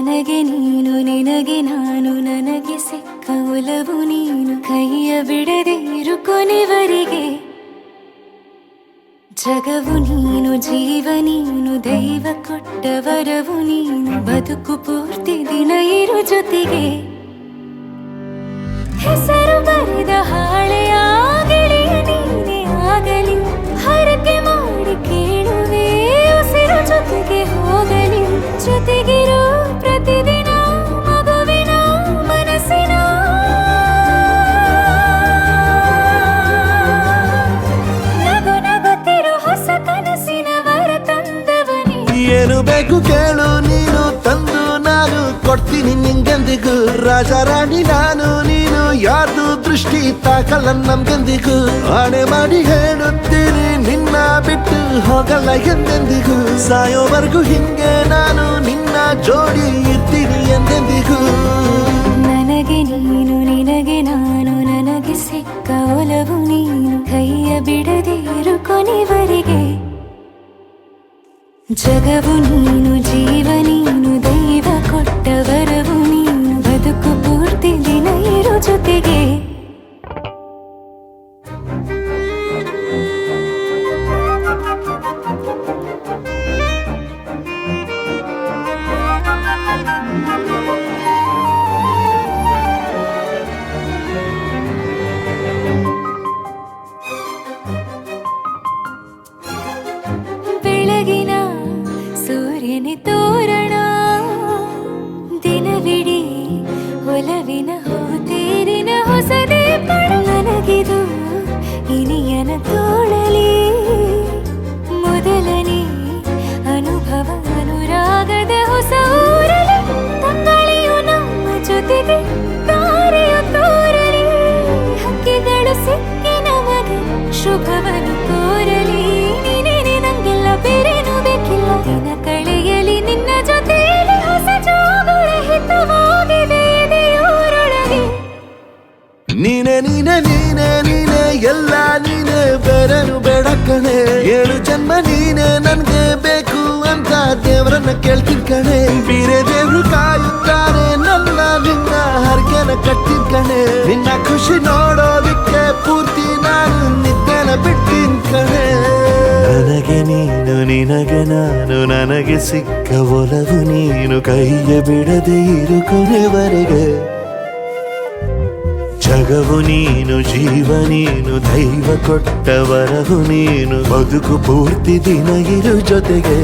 ನನಗೆ ನೀನು ನಿನಗೆ ನಾನು ನನಗೆ ಸಿಕ್ಕ ಒಲವು ನೀನು ಕೈಯ ಬಿಡದೆ ಇರು ಕೊನೆವರೆಗೆ ಜಗವು ನೀನು ಜೀವ ನೀನು ದೈವ ಕೊಟ್ಟ ವರವು ನೀನು ಬದುಕು ಪೂರ್ತಿ ದಿನ ಇರು ಜೊತೆಗೆ ಹೆಸರು ಬರೆದ ಹಾಳೆಯ ಗೆಳೆಯ ನೀನೇ ಆಗಲಿ ಹರಕೆ ಮಾಡಿ ಕೇಳುವೆ ಉಸಿರು ಜೊತೆಗೆ ಹೋಗಲಿ ಜೊತೆಗಿರೋ ಪ್ರತಿದಿನ ಮಗುವಿನ ಮನಸ್ಸಿನ ನಗು ನಗುತ್ತಿರೋ ಹೊಸ ಕನಸಿನ ವರ ತಂದವನೇ ಏನು ಬೇಕು ಕೇಳು ನೀನು ತಂದು ನಾನು ಕೊಡ್ತೀನಿ ನಿಂಗೆಂದಿಗೂ ರಾಜ ರಾಣಿ ನಾನು ನೀನು ಯಾರ್ದು ದೃಷ್ಟಿ ತಾಕಲ್ಲ ನಮ್ಗೆಂದಿಗೂ ಆಣೆ ಮಾಡಿ ಹೇಳುತ್ತೀನಿ ನಿನ್ನ ಬಿಟ್ಟು ಹೋಗಲ್ಲ ಎಂದೆಂದಿಗೂ ಸಾಯೋವರೆಗೂ ಹಿಂಗೆ ನಾನು ನಿನ್ನ ಜೋಡಿ ಇರ್ತೀನಿ ಎಂದೆಂದಿಗೂ ನನಗೆ ನೀನು ನಿನಗೆ ನಾನು ನನಗೆ ಸಿಕ್ಕ ಒಲವು ನೀನು ಕೈಯ ಬಿಡದೆ ಇರು ಕೊನೆವರೆಗೆ ಜಗವು ನೀನು ಜೀವ ನೀನು ದೈವ ಕೊಟ್ಟ ವರವು ನೀನು ಬದುಕು ಪೂರ್ತಿ ದಿನ ಇರು ಜೊತೆಗೆ ಬೆಳಗಿನ ಸೂರ್ಯನೇ ತೋರಣ ದಿನವಿಡೀ ಒಲವಿನ ಹೋತೇರಿನ ಹೊಸದೇ ಪಡ ನನಗಿದು ಇನಿಯನ ತೋಳಲಿ ಮೊದಲನೇ ಅನುಭವ ಅನುರಾಗದ ಹೊಸ ಊರಲಿ ತಂಗಳಿಯು ನಮ್ಮ ಜೊತೆಗೆ ತಾರೆಯ ತೋರಲಿ ಹಕ್ಕಿಗಳು ಸಿಕ್ಕಿ ನಮಗೆ ಶುಭವನ್ನು ಕೋರಲಿ ನೀನೇನೆ ನಂಗೆಲ್ಲ ಬೇರೇನು ಬೇಕಿಲ್ಲ ದಿನ ಕಳೆಯಲಿ ನಿನ್ನ ಜೊತೆಯಲ್ಲಿ ಹೊಸ ಜೋಗುಳ ಹಿತವಾಗಿದೆ ಇದೆಯೋರೊಳಗೆ ನೀನೆ ನೀನೆ ನೀನೆ ನೀನೆ ಎಲ್ಲ ನೀನೆ ಬೇರೆನು ಬೇಡ ಕಣೆ 7 ಜನ್ಮ ನೀನೆ ನನ್ಗೆ ಬೇಕು ಅಂತ ದೇವರನ್ನ ಕೇಳ್ತೀನಿ ಕಣೆ ಬೇರೆ ದೇವ್ರು ಕಾಯುತ್ತಾರೆ ನನ್ನ ನಿನ್ನ ಹರಕೆನ ಕಟ್ತೀನಿ ಕಣೆ ನಿನ್ನ ಖುಷಿ ನೋಡೋದಿಕ್ಕೆ ಪೂರ್ತಿ ನಾನು ನಿದ್ದೆನ ಬಿಟ್ಟಿನ್ ಕಣೆ ನನಗೆ ನೀನು ನಿನಗೆ ನಾನು ನನಗೆ ಸಿಕ್ಕ ಒಲವು ನೀನು ಕೈಯ ಬಿಡದೆ ಇರು ಕೊನೆವರೆಗೆ ಜಗವು ನೀನು ಜೀವ ನೀನು ದೈವ ಕೊಟ್ಟ ವರವು ನೀನು ಬದುಕು ಪೂರ್ತಿ ದಿನ ಇರು ಜೊತೆಗೆ